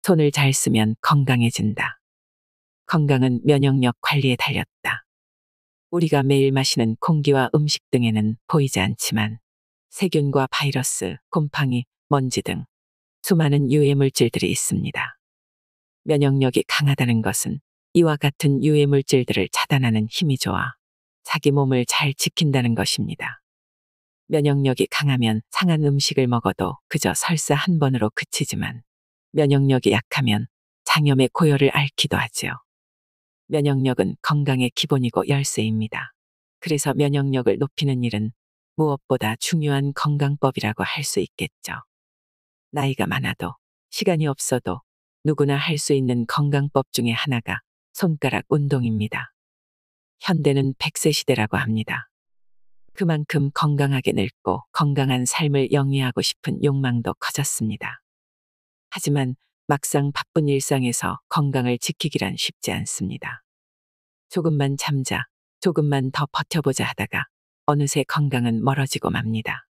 손을 잘 쓰면 건강해진다. 건강은 면역력 관리에 달렸다. 우리가 매일 마시는 공기와 음식 등에는 보이지 않지만 세균과 바이러스, 곰팡이, 먼지 등 수많은 유해 물질들이 있습니다. 면역력이 강하다는 것은 이와 같은 유해 물질들을 차단하는 힘이 좋아 자기 몸을 잘 지킨다는 것입니다. 면역력이 강하면 상한 음식을 먹어도 그저 설사 한 번으로 그치지만 면역력이 약하면 장염의 고열을 앓기도 하지요. 면역력은 건강의 기본이고 열쇠입니다. 그래서 면역력을 높이는 일은 무엇보다 중요한 건강법이라고 할 수 있겠죠. 나이가 많아도 시간이 없어도 누구나 할 수 있는 건강법 중에 하나가 손가락 운동입니다. 현대는 100세 시대라고 합니다. 그만큼 건강하게 늙고 건강한 삶을 영위하고 싶은 욕망도 커졌습니다. 하지만 막상 바쁜 일상에서 건강을 지키기란 쉽지 않습니다. 조금만 참자, 조금만 더 버텨보자 하다가 어느새 건강은 멀어지고 맙니다.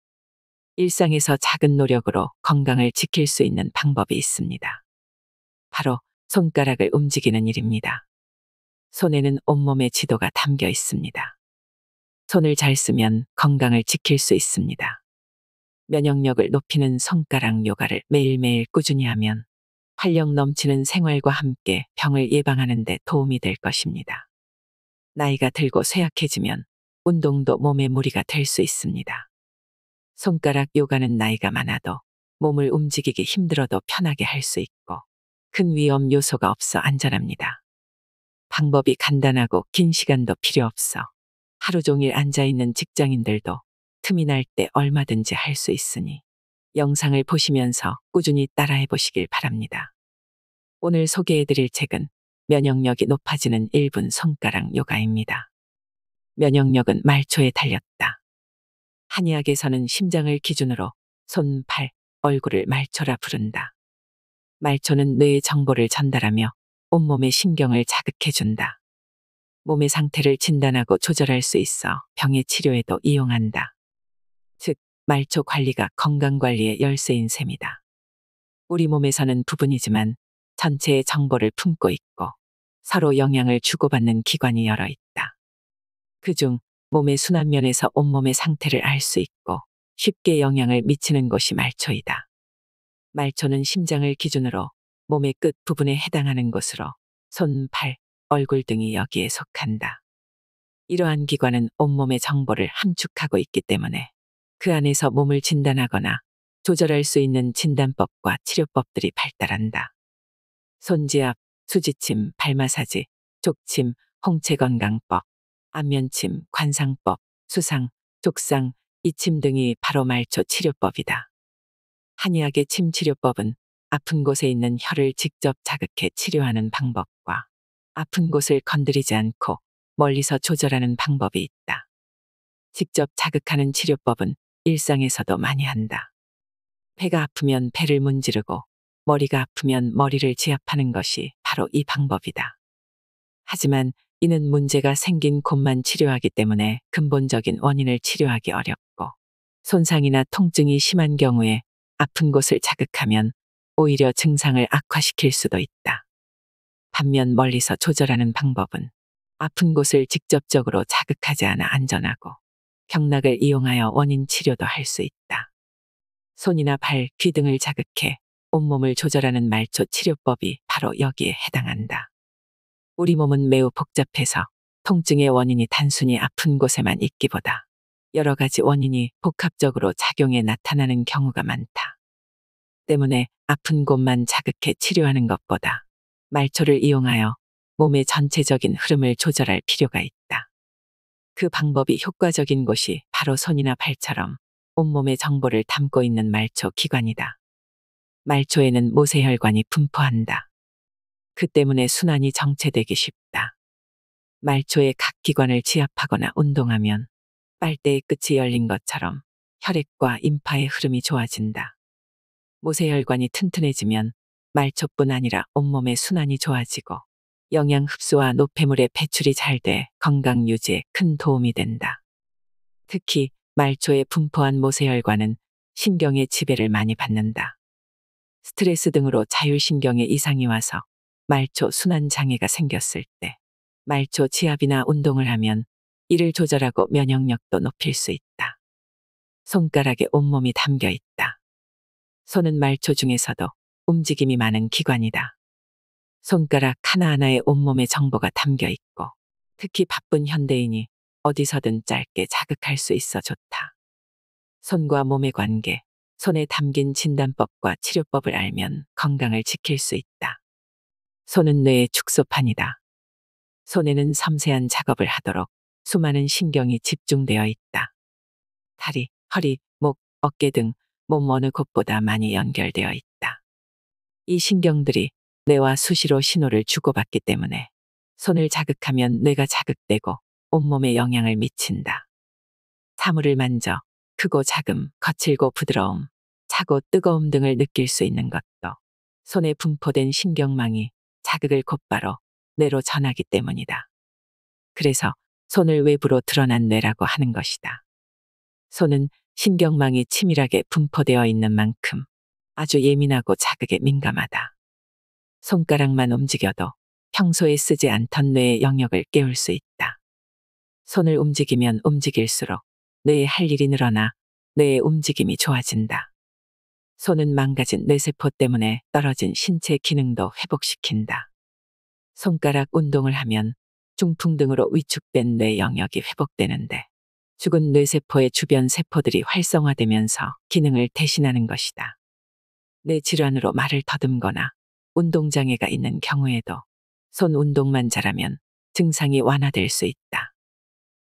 일상에서 작은 노력으로 건강을 지킬 수 있는 방법이 있습니다. 바로 손가락을 움직이는 일입니다. 손에는 온몸의 지도가 담겨 있습니다. 손을 잘 쓰면 건강을 지킬 수 있습니다. 면역력을 높이는 손가락 요가를 매일매일 꾸준히 하면 활력 넘치는 생활과 함께 병을 예방하는 데 도움이 될 것입니다. 나이가 들고 쇠약해지면 운동도 몸에 무리가 될 수 있습니다. 손가락 요가는 나이가 많아도 몸을 움직이기 힘들어도 편하게 할 수 있고 큰 위험 요소가 없어 안전합니다. 방법이 간단하고 긴 시간도 필요 없어 하루 종일 앉아있는 직장인들도 틈이 날 때 얼마든지 할 수 있으니 영상을 보시면서 꾸준히 따라해 보시길 바랍니다. 오늘 소개해드릴 책은 면역력이 높아지는 1분 손가락 요가입니다. 면역력은 말초에 달렸다. 한의학에서는 심장을 기준으로 손, 팔, 얼굴을 말초라 부른다. 말초는 뇌에 정보를 전달하며 온몸의 신경을 자극해준다. 몸의 상태를 진단하고 조절할 수 있어 병의 치료에도 이용한다. 즉, 말초 관리가 건강관리의 열쇠인 셈이다. 우리 몸에서는 부분이지만 전체의 정보를 품고 있고 서로 영향을 주고받는 기관이 여러 있다. 그중 몸의 순환면에서 온몸의 상태를 알 수 있고 쉽게 영향을 미치는 곳이 말초이다. 말초는 심장을 기준으로 몸의 끝 부분에 해당하는 곳으로 손, 팔, 얼굴 등이 여기에 속한다. 이러한 기관은 온몸의 정보를 함축하고 있기 때문에 그 안에서 몸을 진단하거나 조절할 수 있는 진단법과 치료법들이 발달한다. 손지압, 수지침, 발마사지, 족침, 홍채건강법, 안면침, 관상법, 수상, 족상, 이침 등이 바로 말초 치료법이다. 한의학의 침치료법은 아픈 곳에 있는 혀를 직접 자극해 치료하는 방법과 아픈 곳을 건드리지 않고 멀리서 조절하는 방법이 있다. 직접 자극하는 치료법은 일상에서도 많이 한다. 배가 아프면 배를 문지르고 머리가 아프면 머리를 지압하는 것이 바로 이 방법이다. 하지만 이는 문제가 생긴 곳만 치료하기 때문에 근본적인 원인을 치료하기 어렵고 손상이나 통증이 심한 경우에 아픈 곳을 자극하면 오히려 증상을 악화시킬 수도 있다. 반면 멀리서 조절하는 방법은 아픈 곳을 직접적으로 자극하지 않아 안전하고 경락을 이용하여 원인 치료도 할 수 있다. 손이나 발, 귀 등을 자극해 온몸을 조절하는 말초 치료법이 바로 여기에 해당한다. 우리 몸은 매우 복잡해서 통증의 원인이 단순히 아픈 곳에만 있기보다 여러 가지 원인이 복합적으로 작용해 나타나는 경우가 많다. 때문에 아픈 곳만 자극해 치료하는 것보다 말초를 이용하여 몸의 전체적인 흐름을 조절할 필요가 있다. 그 방법이 효과적인 곳이 바로 손이나 발처럼 온몸의 정보를 담고 있는 말초 기관이다. 말초에는 모세혈관이 분포한다. 그 때문에 순환이 정체되기 쉽다. 말초의 각 기관을 지압하거나 운동하면 빨대의 끝이 열린 것처럼 혈액과 임파의 흐름이 좋아진다. 모세혈관이 튼튼해지면 말초뿐 아니라 온몸의 순환이 좋아지고 영양 흡수와 노폐물의 배출이 잘 돼 건강 유지에 큰 도움이 된다. 특히 말초에 분포한 모세혈관은 신경의 지배를 많이 받는다. 스트레스 등으로 자율신경에 이상이 와서 말초 순환 장애가 생겼을 때 말초 지압이나 운동을 하면 이를 조절하고 면역력도 높일 수 있다. 손가락에 온몸이 담겨 있다. 손은 말초 중에서도 움직임이 많은 기관이다. 손가락 하나하나에 온몸의 정보가 담겨 있고 특히 바쁜 현대인이 어디서든 짧게 자극할 수 있어 좋다. 손과 몸의 관계, 손에 담긴 진단법과 치료법을 알면 건강을 지킬 수 있다. 손은 뇌의 축소판이다. 손에는 섬세한 작업을 하도록 수많은 신경이 집중되어 있다. 다리, 허리, 목, 어깨 등 몸 어느 곳보다 많이 연결되어 있다. 이 신경들이 뇌와 수시로 신호를 주고받기 때문에 손을 자극하면 뇌가 자극되고 온몸에 영향을 미친다. 사물을 만져 크고 작음, 거칠고 부드러움, 차고 뜨거움 등을 느낄 수 있는 것도 손에 분포된 신경망이 자극을 곧바로 뇌로 전하기 때문이다. 그래서 손을 외부로 드러난 뇌라고 하는 것이다. 손은 신경망이 치밀하게 분포되어 있는 만큼 아주 예민하고 자극에 민감하다. 손가락만 움직여도 평소에 쓰지 않던 뇌의 영역을 깨울 수 있다. 손을 움직이면 움직일수록 뇌에 할 일이 늘어나 뇌의 움직임이 좋아진다. 손은 망가진 뇌세포 때문에 떨어진 신체 기능도 회복시킨다. 손가락 운동을 하면 중풍 등으로 위축된 뇌 영역이 회복되는데 죽은 뇌세포의 주변 세포들이 활성화되면서 기능을 대신하는 것이다. 뇌 질환으로 말을 더듬거나 운동장애가 있는 경우에도 손 운동만 잘하면 증상이 완화될 수 있다.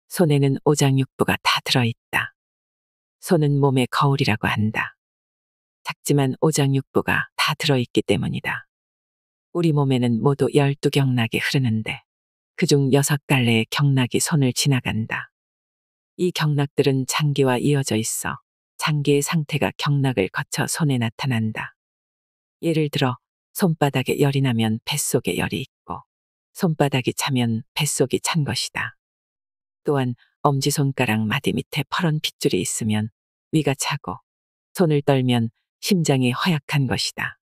손에는 오장육부가 다 들어있다. 손은 몸의 거울이라고 한다. 작지만 오장육부가 다 들어있기 때문이다. 우리 몸에는 모두 12경락이 흐르는데 그중 6갈래의 경락이 손을 지나간다. 이 경락들은 장기와 이어져 있어 장기의 상태가 경락을 거쳐 손에 나타난다. 예를 들어 손바닥에 열이 나면 뱃속에 열이 있고 손바닥이 차면 뱃속이 찬 것이다. 또한 엄지손가락 마디 밑에 퍼런 핏줄이 있으면 위가 차고 손을 떨면 심장이 허약한 것이다.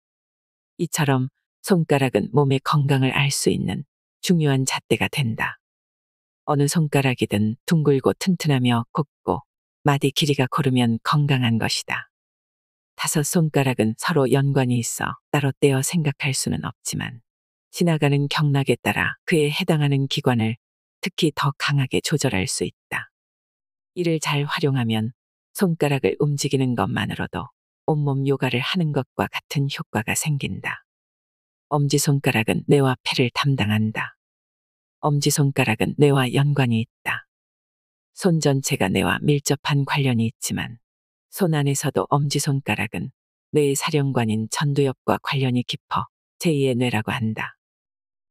이처럼 손가락은 몸의 건강을 알 수 있는 중요한 잣대가 된다. 어느 손가락이든 둥글고 튼튼하며 곱고 마디 길이가 고르면 건강한 것이다. 5 손가락은 서로 연관이 있어 따로 떼어 생각할 수는 없지만 지나가는 경락에 따라 그에 해당하는 기관을 특히 더 강하게 조절할 수 있다. 이를 잘 활용하면 손가락을 움직이는 것만으로도 온몸 요가를 하는 것과 같은 효과가 생긴다. 엄지손가락은 뇌와 폐를 담당한다. 엄지손가락은 뇌와 연관이 있다. 손 전체가 뇌와 밀접한 관련이 있지만 손 안에서도 엄지손가락은 뇌의 사령관인 전두엽과 관련이 깊어 제2의 뇌라고 한다.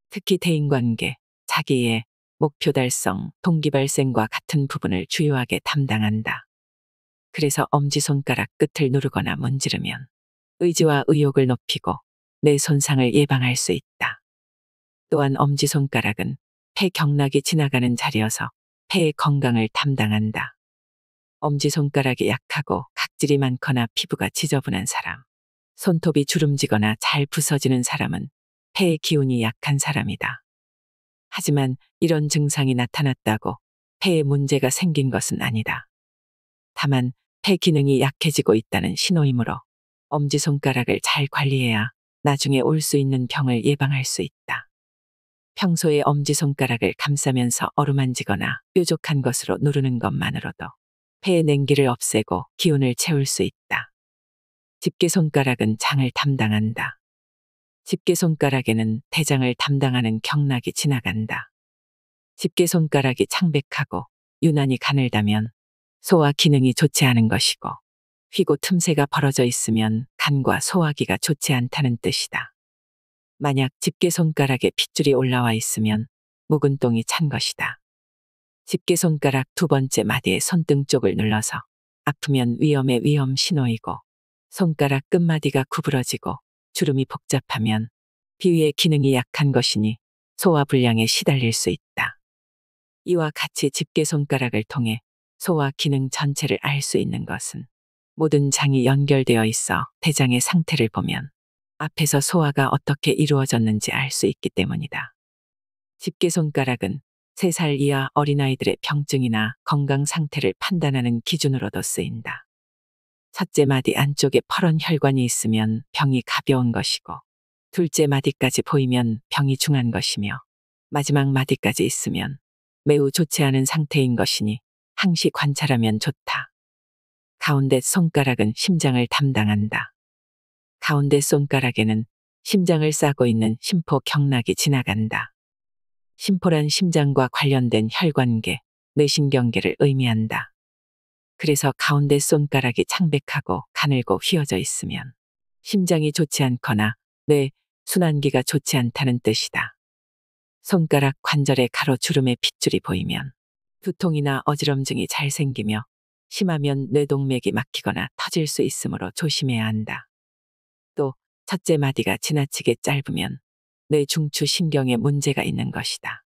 특히 대인관계, 자기의 목표 달성, 동기 발생과 같은 부분을 주요하게 담당한다. 그래서 엄지손가락 끝을 누르거나 문지르면 의지와 의욕을 높이고 뇌 손상을 예방할 수 있다. 또한 엄지손가락은 폐 경락이 지나가는 자리여서 폐의 건강을 담당한다. 엄지손가락이 약하고 각질이 많거나 피부가 지저분한 사람, 손톱이 주름지거나 잘 부서지는 사람은 폐의 기운이 약한 사람이다. 하지만 이런 증상이 나타났다고 폐에 문제가 생긴 것은 아니다. 다만 폐 기능이 약해지고 있다는 신호이므로 엄지손가락을 잘 관리해야 나중에 올 수 있는 병을 예방할 수 있다. 평소에 엄지손가락을 감싸면서 어루만지거나 뾰족한 것으로 누르는 것만으로도 폐의 냉기를 없애고 기운을 채울 수 있다. 집게손가락은 장을 담당한다. 집게손가락에는 대장을 담당하는 경락이 지나간다. 집게손가락이 창백하고 유난히 가늘다면 소화 기능이 좋지 않은 것이고 휘고 틈새가 벌어져 있으면 간과 소화기가 좋지 않다는 뜻이다. 만약 집게손가락에 핏줄이 올라와 있으면 묵은 똥이 찬 것이다. 집게손가락 2번째 마디의 손등 쪽을 눌러서 아프면 위험의 위험 신호이고 손가락 끝마디가 구부러지고 주름이 복잡하면 비위의 기능이 약한 것이니 소화불량에 시달릴 수 있다. 이와 같이 집게손가락을 통해 소화 기능 전체를 알 수 있는 것은 모든 장이 연결되어 있어 대장의 상태를 보면 앞에서 소화가 어떻게 이루어졌는지 알 수 있기 때문이다. 집게손가락은 3살 이하 어린아이들의 병증이나 건강 상태를 판단하는 기준으로도 쓰인다. 첫째 마디 안쪽에 퍼런 혈관이 있으면 병이 가벼운 것이고, 둘째 마디까지 보이면 병이 중한 것이며, 마지막 마디까지 있으면 매우 좋지 않은 상태인 것이니 항시 관찰하면 좋다. 가운데 손가락은 심장을 담당한다. 가운데 손가락에는 심장을 싸고 있는 심포 경락이 지나간다. 심포란 심장과 관련된 혈관계, 뇌신경계를 의미한다. 그래서 가운데 손가락이 창백하고 가늘고 휘어져 있으면 심장이 좋지 않거나 뇌, 순환기가 좋지 않다는 뜻이다. 손가락 관절에 가로주름의 핏줄이 보이면 두통이나 어지럼증이 잘 생기며 심하면 뇌동맥이 막히거나 터질 수 있으므로 조심해야 한다. 또 첫째 마디가 지나치게 짧으면 뇌 중추 신경에 문제가 있는 것이다.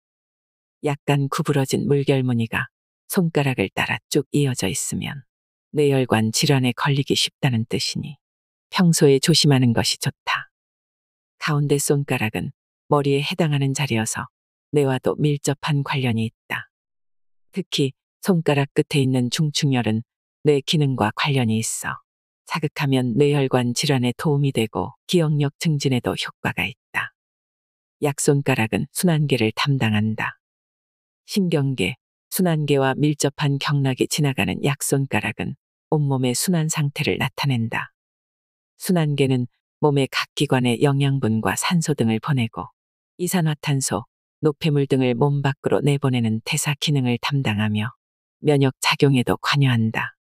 약간 구부러진 물결무늬가 손가락을 따라 쭉 이어져 있으면 뇌혈관 질환에 걸리기 쉽다는 뜻이니 평소에 조심하는 것이 좋다. 가운데 손가락은 머리에 해당하는 자리여서 뇌와도 밀접한 관련이 있다. 특히 손가락 끝에 있는 중충혈은 뇌 기능과 관련이 있어 자극하면 뇌혈관 질환에 도움이 되고 기억력 증진에도 효과가 있다. 약손가락은 순환계를 담당한다. 신경계, 순환계와 밀접한 경락이 지나가는 약손가락은 온몸의 순환 상태를 나타낸다. 순환계는 몸의 각 기관에 영양분과 산소 등을 보내고 이산화탄소, 노폐물 등을 몸 밖으로 내보내는 대사 기능을 담당하며 면역 작용에도 관여한다.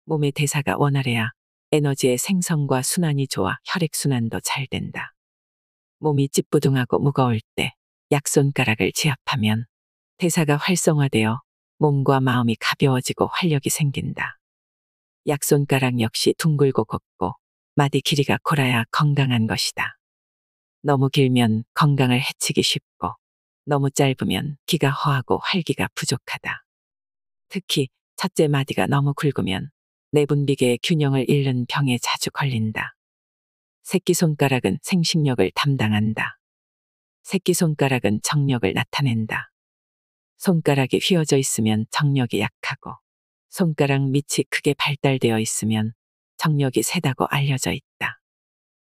몸의 대사가 원활해야 에너지의 생성과 순환이 좋아 혈액순환도 잘 된다. 몸이 찌뿌둥하고 무거울 때 약손가락을 지압하면 대사가 활성화되어 몸과 마음이 가벼워지고 활력이 생긴다. 약손가락 역시 둥글고 곱고 마디 길이가 골아야 건강한 것이다. 너무 길면 건강을 해치기 쉽고 너무 짧으면 기가 허하고 활기가 부족하다. 특히 첫째 마디가 너무 굵으면 내분비계의 균형을 잃는 병에 자주 걸린다. 새끼손가락은 생식력을 담당한다. 새끼손가락은 정력을 나타낸다. 손가락이 휘어져 있으면 정력이 약하고 손가락 밑이 크게 발달되어 있으면 정력이 세다고 알려져 있다.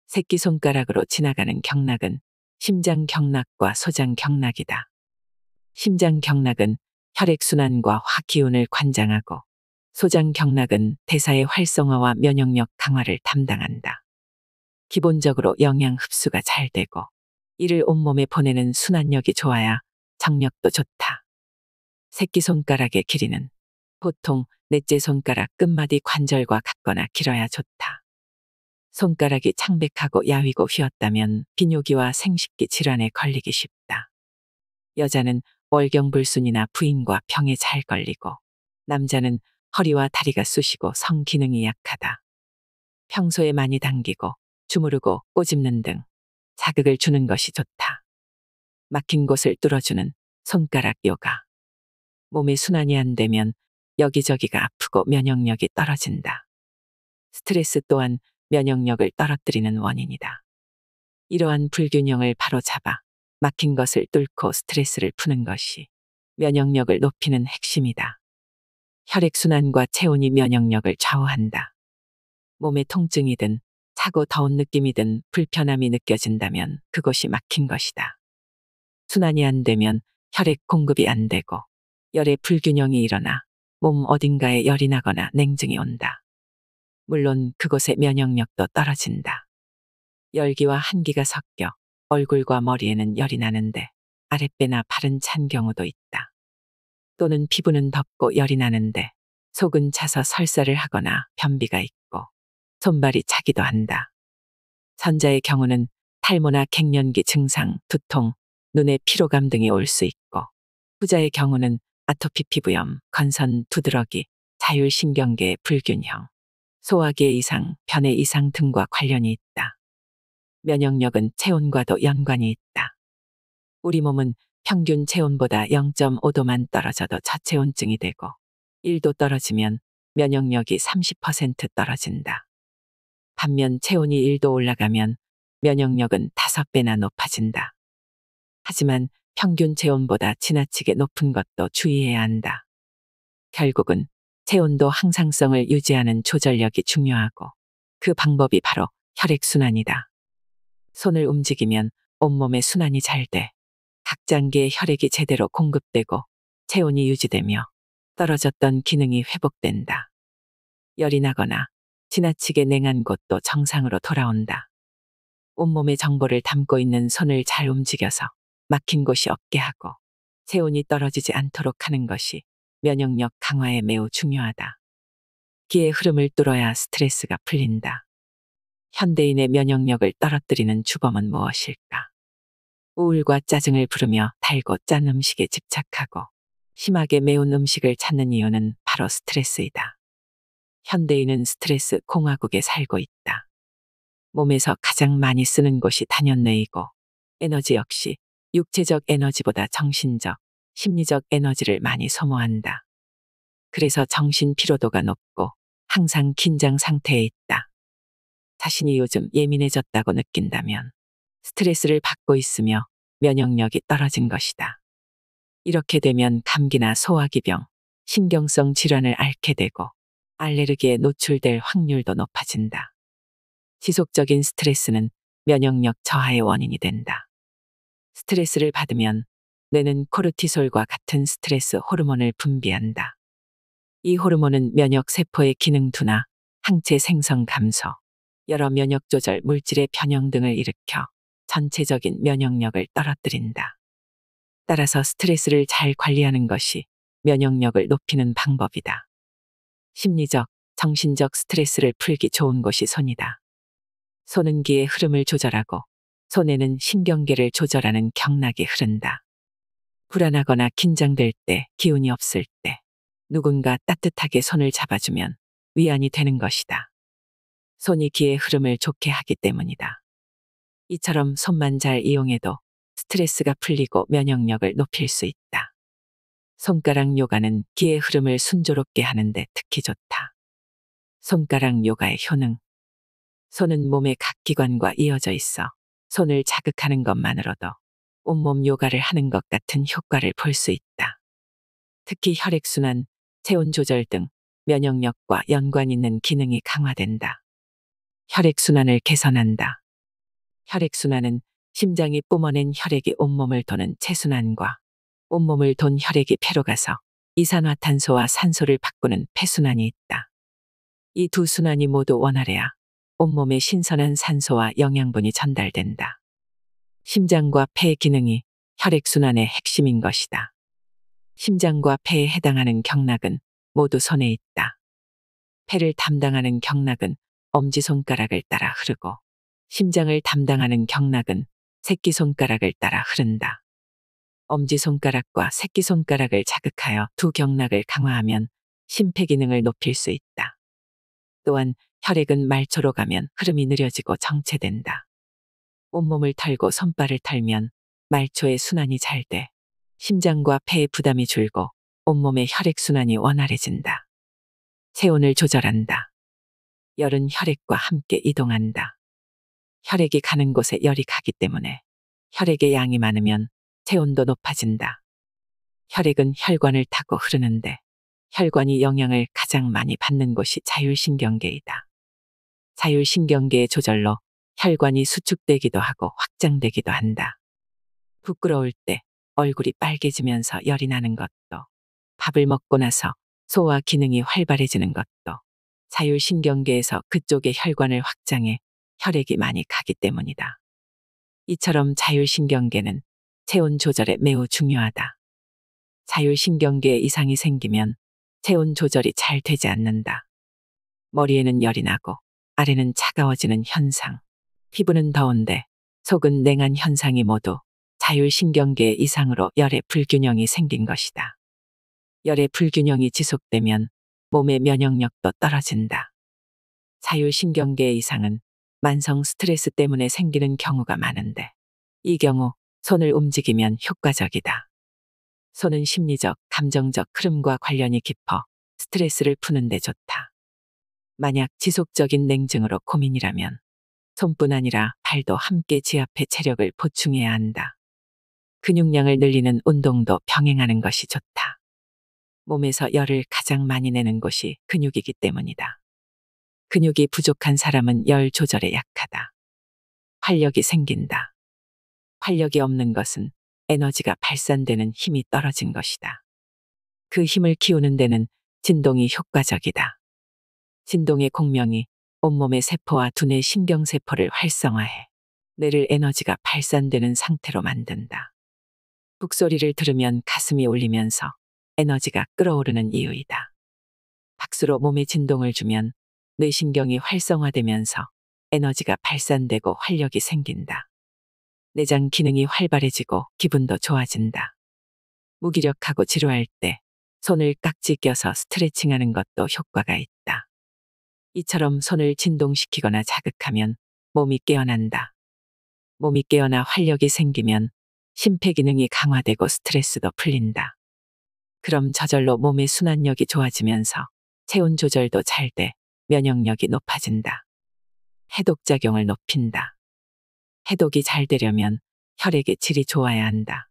새끼손가락으로 지나가는 경락은 심장 경락과 소장 경락이다. 심장 경락은 혈액순환과 화기운을 관장하고 소장 경락은 대사의 활성화와 면역력 강화를 담당한다. 기본적으로 영양 흡수가 잘 되고 이를 온몸에 보내는 순환력이 좋아야 정력도 좋다. 새끼손가락의 길이는 보통 넷째 손가락 끝마디 관절과 같거나 길어야 좋다. 손가락이 창백하고 야위고 휘었다면 비뇨기와 생식기 질환에 걸리기 쉽다. 여자는 월경불순이나 부인과 병에 잘 걸리고 남자는 허리와 다리가 쑤시고 성기능이 약하다. 평소에 많이 당기고 주무르고 꼬집는 등 자극을 주는 것이 좋다. 막힌 곳을 뚫어주는 손가락 요가. 몸의 순환이 안 되면 여기저기가 아프고 면역력이 떨어진다. 스트레스 또한 면역력을 떨어뜨리는 원인이다. 이러한 불균형을 바로잡아 막힌 것을 뚫고 스트레스를 푸는 것이 면역력을 높이는 핵심이다. 혈액순환과 체온이 면역력을 좌우한다. 몸의 통증이든 차고 더운 느낌이든 불편함이 느껴진다면 그곳이 막힌 것이다. 순환이 안 되면 혈액 공급이 안 되고 열의 불균형이 일어나 몸 어딘가에 열이 나거나 냉증이 온다. 물론 그곳의 면역력도 떨어진다. 열기와 한기가 섞여 얼굴과 머리에는 열이 나는데 아랫배나 팔은 찬 경우도 있다. 또는 피부는 덥고 열이 나는데 속은 차서 설사를 하거나 변비가 있고 손발이 차기도 한다. 전자의 경우는 탈모나 갱년기 증상, 두통, 눈의 피로감 등이 올 수 있고 후자의 경우는 아토피 피부염, 건선, 두드러기, 자율신경계의 불균형, 소화기의 이상, 변의 이상 등과 관련이 있다. 면역력은 체온과도 연관이 있다. 우리 몸은 평균 체온보다 0.5도만 떨어져도 저체온증이 되고 1도 떨어지면 면역력이 30% 떨어진다. 반면 체온이 1도 올라가면 면역력은 5배나 높아진다. 하지만 평균 체온보다 지나치게 높은 것도 주의해야 한다. 결국은 체온도 항상성을 유지하는 조절력이 중요하고 그 방법이 바로 혈액순환이다. 손을 움직이면 온몸의 순환이 잘 돼 각 장기의 혈액이 제대로 공급되고 체온이 유지되며 떨어졌던 기능이 회복된다. 열이 나거나 지나치게 냉한 곳도 정상으로 돌아온다. 온몸의 정보를 담고 있는 손을 잘 움직여서 막힌 곳이 없게 하고 체온이 떨어지지 않도록 하는 것이 면역력 강화에 매우 중요하다. 기의 흐름을 뚫어야 스트레스가 풀린다. 현대인의 면역력을 떨어뜨리는 주범은 무엇일까? 우울과 짜증을 부르며 달고 짠 음식에 집착하고 심하게 매운 음식을 찾는 이유는 바로 스트레스이다. 현대인은 스트레스 공화국에 살고 있다. 몸에서 가장 많이 쓰는 곳이 단연뇌이고 에너지 역시 육체적 에너지보다 정신적, 심리적 에너지를 많이 소모한다. 그래서 정신 피로도가 높고 항상 긴장 상태에 있다. 자신이 요즘 예민해졌다고 느낀다면 스트레스를 받고 있으며 면역력이 떨어진 것이다. 이렇게 되면 감기나 소화기병, 신경성 질환을 앓게 되고 알레르기에 노출될 확률도 높아진다. 지속적인 스트레스는 면역력 저하의 원인이 된다. 스트레스를 받으면 뇌는 코르티솔과 같은 스트레스 호르몬을 분비한다. 이 호르몬은 면역 세포의 기능 둔화, 항체 생성 감소, 여러 면역 조절 물질의 변형 등을 일으켜 전체적인 면역력을 떨어뜨린다. 따라서 스트레스를 잘 관리하는 것이 면역력을 높이는 방법이다. 심리적, 정신적 스트레스를 풀기 좋은 곳이 손이다. 손은 기의 흐름을 조절하고 손에는 신경계를 조절하는 경락이 흐른다. 불안하거나 긴장될 때, 기운이 없을 때 누군가 따뜻하게 손을 잡아주면 위안이 되는 것이다. 손이 기의 흐름을 좋게 하기 때문이다. 이처럼 손만 잘 이용해도 스트레스가 풀리고 면역력을 높일 수 있다. 손가락 요가는 기의 흐름을 순조롭게 하는데 특히 좋다. 손가락 요가의 효능. 손은 몸의 각 기관과 이어져 있어 손을 자극하는 것만으로도 온몸 요가를 하는 것 같은 효과를 볼 수 있다. 특히 혈액순환, 체온 조절 등 면역력과 연관 있는 기능이 강화된다. 혈액순환을 개선한다. 혈액순환은 심장이 뿜어낸 혈액이 온몸을 도는 체순환과 온몸을 돈 혈액이 폐로 가서 이산화탄소와 산소를 바꾸는 폐순환이 있다. 이 두 순환이 모두 원활해야 온몸에 신선한 산소와 영양분이 전달된다. 심장과 폐의 기능이 혈액순환의 핵심인 것이다. 심장과 폐에 해당하는 경락은 모두 손에 있다. 폐를 담당하는 경락은 엄지손가락을 따라 흐르고 심장을 담당하는 경락은 새끼손가락을 따라 흐른다. 엄지손가락과 새끼손가락을 자극하여 두 경락을 강화하면 심폐기능을 높일 수 있다. 또한 혈액은 말초로 가면 흐름이 느려지고 정체된다. 온몸을 털고 손발을 털면 말초의 순환이 잘 돼 심장과 폐의 부담이 줄고 온몸의 혈액순환이 원활해진다. 체온을 조절한다. 열은 혈액과 함께 이동한다. 혈액이 가는 곳에 열이 가기 때문에 혈액의 양이 많으면 체온도 높아진다. 혈액은 혈관을 타고 흐르는데 혈관이 영향을 가장 많이 받는 곳이 자율신경계이다. 자율신경계의 조절로 혈관이 수축되기도 하고 확장되기도 한다. 부끄러울 때 얼굴이 빨개지면서 열이 나는 것도, 밥을 먹고 나서 소화 기능이 활발해지는 것도 자율신경계에서 그쪽의 혈관을 확장해 혈액이 많이 가기 때문이다. 이처럼 자율신경계는 체온 조절에 매우 중요하다. 자율신경계에 이상이 생기면 체온 조절이 잘 되지 않는다. 머리에는 열이 나고 아래는 차가워지는 현상, 피부는 더운데 속은 냉한 현상이 모두 자율신경계 이상으로 열의 불균형이 생긴 것이다. 열의 불균형이 지속되면 몸의 면역력도 떨어진다. 자율신경계 이상은 만성 스트레스 때문에 생기는 경우가 많은데 이 경우 손을 움직이면 효과적이다. 손은 심리적, 감정적 흐름과 관련이 깊어 스트레스를 푸는 데 좋다. 만약 지속적인 냉증으로 고민이라면 손뿐 아니라 발도 함께 지압해 체력을 보충해야 한다. 근육량을 늘리는 운동도 병행하는 것이 좋다. 몸에서 열을 가장 많이 내는 곳이 근육이기 때문이다. 근육이 부족한 사람은 열 조절에 약하다. 활력이 생긴다. 활력이 없는 것은 에너지가 발산되는 힘이 떨어진 것이다. 그 힘을 키우는 데는 진동이 효과적이다. 진동의 공명이 온몸의 세포와 두뇌 신경세포를 활성화해 뇌를 에너지가 발산되는 상태로 만든다. 북소리를 들으면 가슴이 울리면서 에너지가 끓어오르는 이유이다. 박수로 몸에 진동을 주면 뇌신경이 활성화되면서 에너지가 발산되고 활력이 생긴다. 내장 기능이 활발해지고 기분도 좋아진다. 무기력하고 지루할 때 손을 깍지 껴서 스트레칭하는 것도 효과가 있다. 이처럼 손을 진동시키거나 자극하면 몸이 깨어난다. 몸이 깨어나 활력이 생기면 심폐기능이 강화되고 스트레스도 풀린다. 그럼 저절로 몸의 순환력이 좋아지면서 체온 조절도 잘 돼 면역력이 높아진다. 해독작용을 높인다. 해독이 잘 되려면 혈액의 질이 좋아야 한다.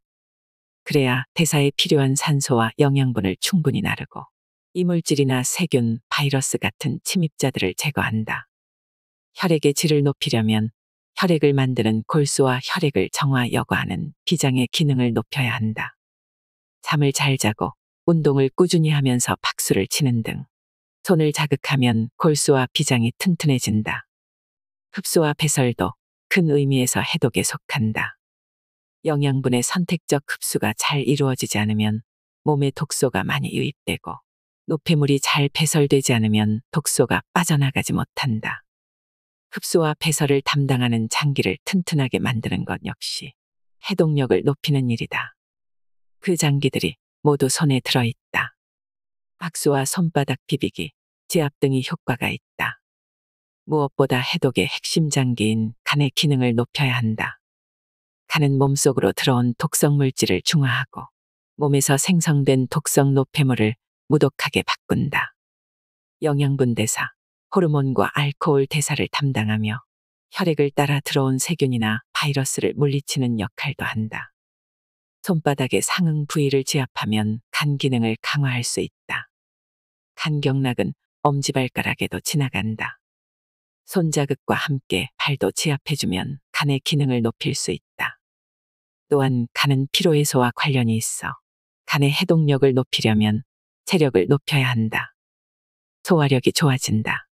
그래야 대사에 필요한 산소와 영양분을 충분히 나르고 이물질이나 세균, 바이러스 같은 침입자들을 제거한다. 혈액의 질을 높이려면 혈액을 만드는 골수와 혈액을 정화 여과하는 비장의 기능을 높여야 한다. 잠을 잘 자고 운동을 꾸준히 하면서 박수를 치는 등 손을 자극하면 골수와 비장이 튼튼해진다. 흡수와 배설도 큰 의미에서 해독에 속한다. 영양분의 선택적 흡수가 잘 이루어지지 않으면 몸에 독소가 많이 유입되고 노폐물이 잘 배설되지 않으면 독소가 빠져나가지 못한다. 흡수와 배설을 담당하는 장기를 튼튼하게 만드는 것 역시 해독력을 높이는 일이다. 그 장기들이 모두 손에 들어있다. 박수와 손바닥 비비기, 지압 등이 효과가 있다. 무엇보다 해독의 핵심 장기인 간의 기능을 높여야 한다. 간은 몸속으로 들어온 독성 물질을 중화하고 몸에서 생성된 독성 노폐물을 무독하게 바꾼다. 영양분 대사, 호르몬과 알코올 대사를 담당하며 혈액을 따라 들어온 세균이나 바이러스를 물리치는 역할도 한다. 손바닥의 상응 부위를 지압하면 간 기능을 강화할 수 있다. 간경락은 엄지발가락에도 지나간다. 손자극과 함께 발도 지압해주면 간의 기능을 높일 수 있다. 또한 간은 피로해소와 관련이 있어 간의 해독력을 높이려면 체력을 높여야 한다. 소화력이 좋아진다.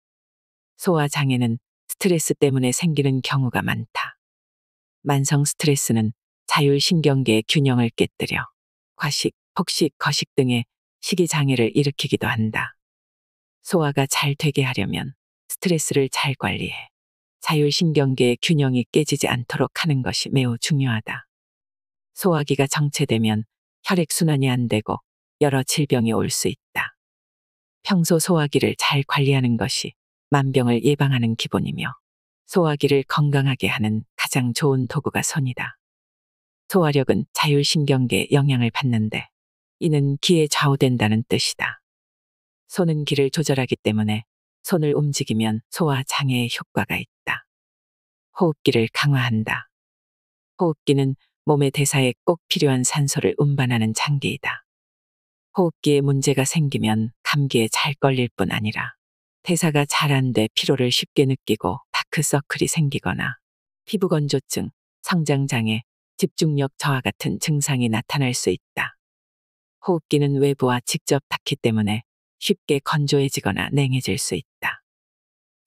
소화장애는 스트레스 때문에 생기는 경우가 많다. 만성 스트레스는 자율신경계의 균형을 깨뜨려 과식, 폭식, 거식 등의 식이장애를 일으키기도 한다. 소화가 잘 되게 하려면 스트레스를 잘 관리해 자율신경계의 균형이 깨지지 않도록 하는 것이 매우 중요하다. 소화기가 정체되면 혈액순환이 안 되고 여러 질병이 올 수 있다. 평소 소화기를 잘 관리하는 것이 만병을 예방하는 기본이며 소화기를 건강하게 하는 가장 좋은 도구가 손이다. 소화력은 자율신경계에 영향을 받는데 이는 기에 좌우된다는 뜻이다. 손은 기를 조절하기 때문에 손을 움직이면 소화 장애에 효과가 있다. 호흡기를 강화한다. 호흡기는 몸의 대사에 꼭 필요한 산소를 운반하는 장기이다. 호흡기에 문제가 생기면 감기에 잘 걸릴 뿐 아니라 대사가 잘 안 돼 피로를 쉽게 느끼고 다크서클이 생기거나 피부 건조증, 성장장애, 집중력 저하 같은 증상이 나타날 수 있다. 호흡기는 외부와 직접 닿기 때문에 쉽게 건조해지거나 냉해질 수 있다.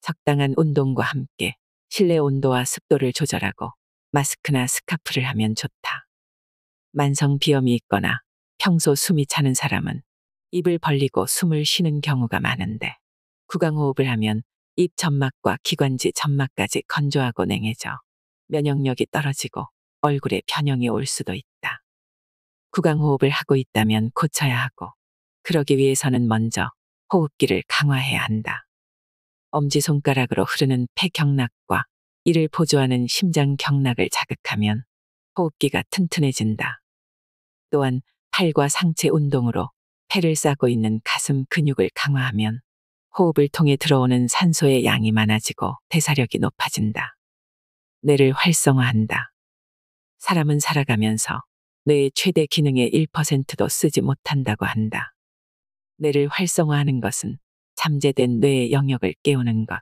적당한 운동과 함께 실내 온도와 습도를 조절하고 마스크나 스카프를 하면 좋다. 만성 비염이 있거나 평소 숨이 차는 사람은 입을 벌리고 숨을 쉬는 경우가 많은데 구강호흡을 하면 입 점막과 기관지 점막까지 건조하고 냉해져 면역력이 떨어지고 얼굴에 변형이 올 수도 있다. 구강호흡을 하고 있다면 고쳐야 하고 그러기 위해서는 먼저 호흡기를 강화해야 한다. 엄지손가락으로 흐르는 폐경락과 이를 보조하는 심장경락을 자극하면 호흡기가 튼튼해진다. 또한 팔과 상체 운동으로 폐를 싸고 있는 가슴 근육을 강화하면 호흡을 통해 들어오는 산소의 양이 많아지고 대사력이 높아진다. 뇌를 활성화한다. 사람은 살아가면서 뇌의 최대 기능의 1%도 쓰지 못한다고 한다. 뇌를 활성화하는 것은 잠재된 뇌의 영역을 깨우는 것,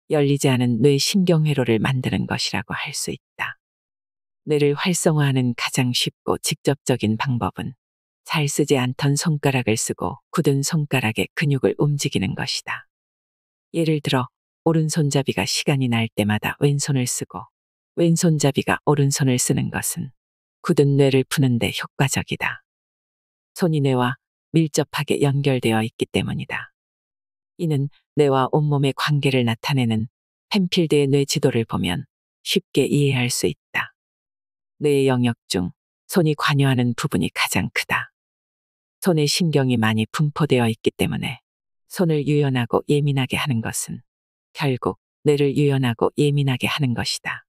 열리지 않은 뇌 신경회로를 만드는 것이라고 할 수 있다. 뇌를 활성화하는 가장 쉽고 직접적인 방법은 잘 쓰지 않던 손가락을 쓰고 굳은 손가락의 근육을 움직이는 것이다. 예를 들어 오른손잡이가 시간이 날 때마다 왼손을 쓰고 왼손잡이가 오른손을 쓰는 것은 굳은 뇌를 푸는데 효과적이다. 손이 뇌와 밀접하게 연결되어 있기 때문이다. 이는 뇌와 온몸의 관계를 나타내는 펜필드의 뇌 지도를 보면 쉽게 이해할 수 있다. 뇌의 영역 중 손이 관여하는 부분이 가장 크다. 손에 신경이 많이 분포되어 있기 때문에 손을 유연하고 예민하게 하는 것은 결국 뇌를 유연하고 예민하게 하는 것이다.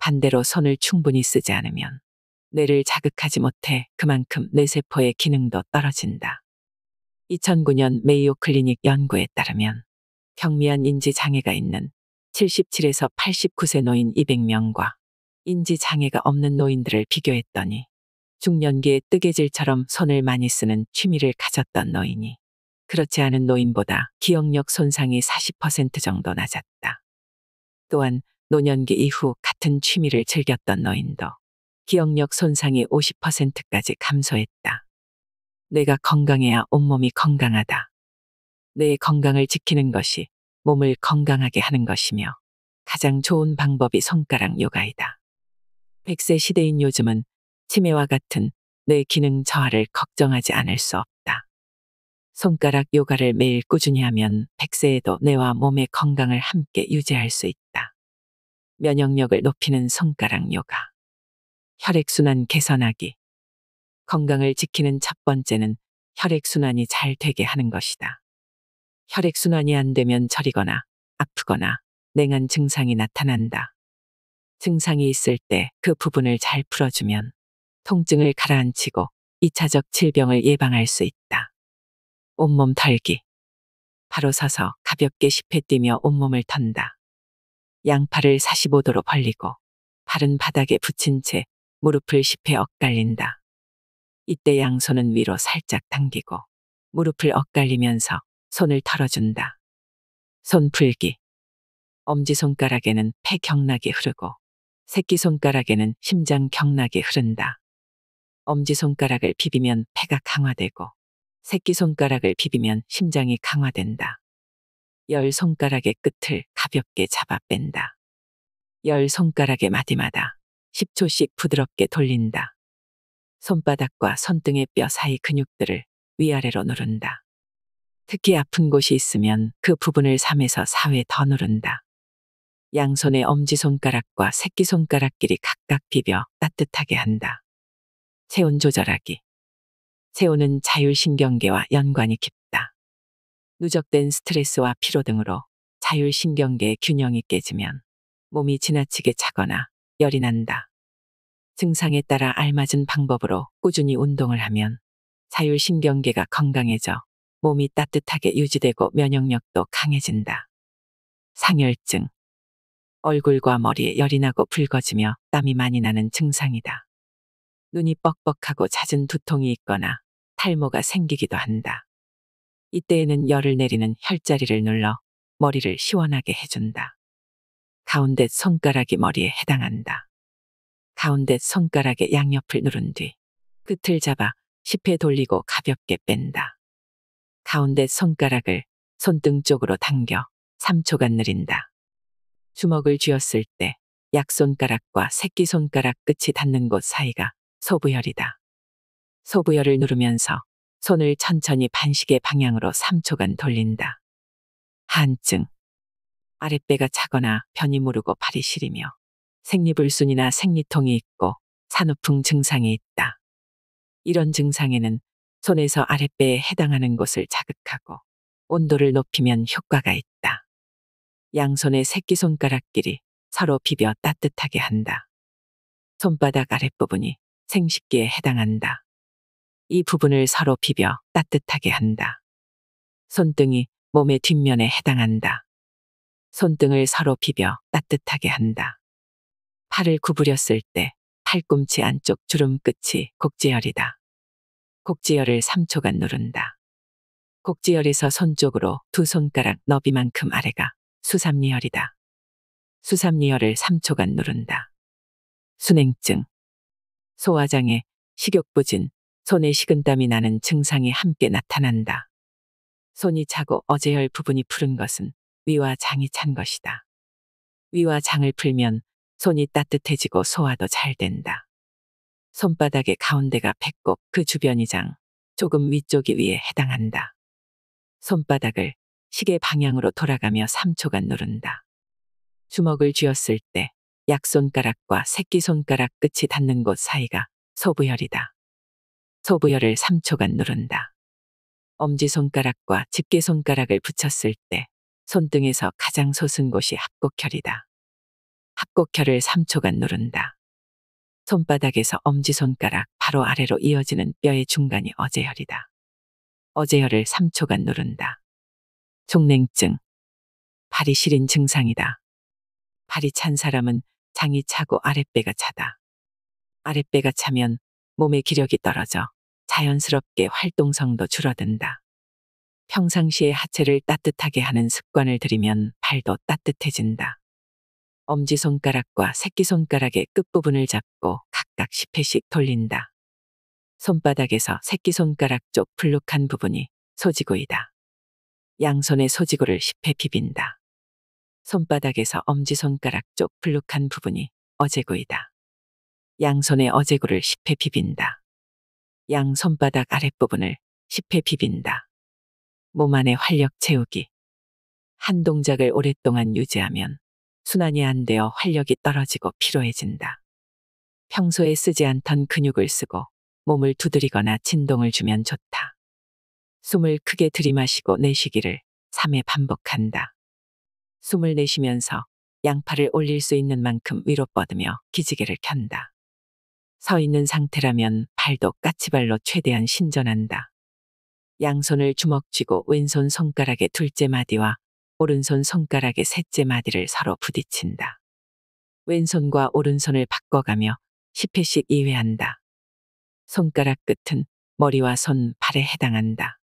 반대로 손을 충분히 쓰지 않으면 뇌를 자극하지 못해 그만큼 뇌세포의 기능도 떨어진다. 2009년 메이오 클리닉 연구에 따르면 경미한 인지 장애가 있는 77에서 89세 노인 200명과 인지 장애가 없는 노인들을 비교했더니 중년기에 뜨개질처럼 손을 많이 쓰는 취미를 가졌던 노인이 그렇지 않은 노인보다 기억력 손상이 40% 정도 낮았다. 또한 노년기 이후 같은 취미를 즐겼던 노인도 기억력 손상이 50%까지 감소했다. 뇌가 건강해야 온몸이 건강하다. 뇌의 건강을 지키는 것이 몸을 건강하게 하는 것이며 가장 좋은 방법이 손가락 요가이다. 100세 시대인 요즘은 치매와 같은 뇌 기능 저하를 걱정하지 않을 수 없다. 손가락 요가를 매일 꾸준히 하면 100세에도 뇌와 몸의 건강을 함께 유지할 수 있다. 면역력을 높이는 손가락 요가. 혈액순환 개선하기. 건강을 지키는 첫 번째는 혈액순환이 잘 되게 하는 것이다. 혈액순환이 안 되면 저리거나 아프거나 냉한 증상이 나타난다. 증상이 있을 때 그 부분을 잘 풀어주면 통증을 가라앉히고 2차적 질병을 예방할 수 있다. 온몸 털기. 바로 서서 가볍게 10회 뛰며 온몸을 턴다. 양팔을 45도로 벌리고 발은 바닥에 붙인 채 무릎을 10회 엇갈린다. 이때 양손은 위로 살짝 당기고 무릎을 엇갈리면서 손을 털어준다. 손 풀기. 엄지손가락에는 폐 경락이 흐르고 새끼손가락에는 심장 경락이 흐른다. 엄지손가락을 비비면 폐가 강화되고 새끼손가락을 비비면 심장이 강화된다. 열 손가락의 끝을 가볍게 잡아 뺀다. 열 손가락의 마디마다 10초씩 부드럽게 돌린다. 손바닥과 손등의 뼈 사이 근육들을 위아래로 누른다. 특히 아픈 곳이 있으면 그 부분을 3에서 4회 더 누른다. 양손의 엄지손가락과 새끼손가락끼리 각각 비벼 따뜻하게 한다. 체온 조절하기. 체온은 자율신경계와 연관이 깊다. 누적된 스트레스와 피로 등으로 자율신경계의 균형이 깨지면 몸이 지나치게 차거나 열이 난다. 증상에 따라 알맞은 방법으로 꾸준히 운동을 하면 자율신경계가 건강해져 몸이 따뜻하게 유지되고 면역력도 강해진다. 상열증. 얼굴과 머리에 열이 나고 붉어지며 땀이 많이 나는 증상이다. 눈이 뻑뻑하고 잦은 두통이 있거나 탈모가 생기기도 한다. 이때에는 열을 내리는 혈자리를 눌러 머리를 시원하게 해준다. 가운데 손가락이 머리에 해당한다. 가운데 손가락의 양옆을 누른 뒤 끝을 잡아 10회 돌리고 가볍게 뺀다. 가운데 손가락을 손등 쪽으로 당겨 3초간 느린다. 주먹을 쥐었을 때 약손가락과 새끼손가락 끝이 닿는 곳 사이가 소부혈이다. 소부혈을 누르면서 손을 천천히 반시계 방향으로 3초간 돌린다. 한증. 아랫배가 차거나 변이 무르고 발이 시리며 생리불순이나 생리통이 있고 산후풍 증상이 있다. 이런 증상에는 손에서 아랫배에 해당하는 곳을 자극하고 온도를 높이면 효과가 있다. 양손의 새끼손가락끼리 서로 비벼 따뜻하게 한다. 손바닥 아랫부분이 생식기에 해당한다. 이 부분을 서로 비벼 따뜻하게 한다. 손등이 몸의 뒷면에 해당한다. 손등을 서로 비벼 따뜻하게 한다. 팔을 구부렸을 때 팔꿈치 안쪽 주름 끝이 곡지혈이다. 곡지혈을 3초간 누른다. 곡지혈에서 손 쪽으로 두 손가락 너비만큼 아래가 수삼리혈이다. 수삼리혈을 3초간 누른다. 순행증, 소화장애, 식욕부진, 손에 식은땀이 나는 증상이 함께 나타난다. 손이 차고 어제혈 부분이 푸른 것은 위와 장이 찬 것이다. 위와 장을 풀면 손이 따뜻해지고 소화도 잘 된다. 손바닥의 가운데가 배꼽, 그 주변이 장, 조금 위쪽이 위에 해당한다. 손바닥을 시계 방향으로 돌아가며 3초간 누른다. 주먹을 쥐었을 때 약손가락과 새끼손가락 끝이 닿는 곳 사이가 소부혈이다. 소부혈을 3초간 누른다. 엄지손가락과 집게손가락을 붙였을 때 손등에서 가장 솟은 곳이 합곡혈이다. 합곡혈을 3초간 누른다. 손바닥에서 엄지손가락 바로 아래로 이어지는 뼈의 중간이 어제혈이다. 어제혈을 3초간 누른다. 종냉증, 발이 시린 증상이다. 발이 찬 사람은 장이 차고 아랫배가 차다. 아랫배가 차면 몸의 기력이 떨어져 자연스럽게 활동성도 줄어든다. 평상시에 하체를 따뜻하게 하는 습관을 들이면 발도 따뜻해진다. 엄지손가락과 새끼손가락의 끝부분을 잡고 각각 10회씩 돌린다. 손바닥에서 새끼손가락 쪽 불룩한 부분이 소지구이다. 양손의 소지구를 10회 비빈다. 손바닥에서 엄지손가락 쪽 불룩한 부분이 어제구이다. 양손의 어제구를 10회 비빈다. 양 손바닥 아랫부분을 10회 비빈다. 몸 안에 활력 채우기. 한 동작을 오랫동안 유지하면 순환이 안 되어 활력이 떨어지고 피로해진다. 평소에 쓰지 않던 근육을 쓰고 몸을 두드리거나 진동을 주면 좋다. 숨을 크게 들이마시고 내쉬기를 3회 반복한다. 숨을 내쉬면서 양팔을 올릴 수 있는 만큼 위로 뻗으며 기지개를 켠다. 서 있는 상태라면 발도 까치발로 최대한 신전한다. 양손을 주먹 쥐고 왼손 손가락의 둘째 마디와 오른손 손가락의 셋째 마디를 서로 부딪힌다. 왼손과 오른손을 바꿔가며 10회씩 2회한다. 손가락 끝은 머리와 손, 발에 해당한다.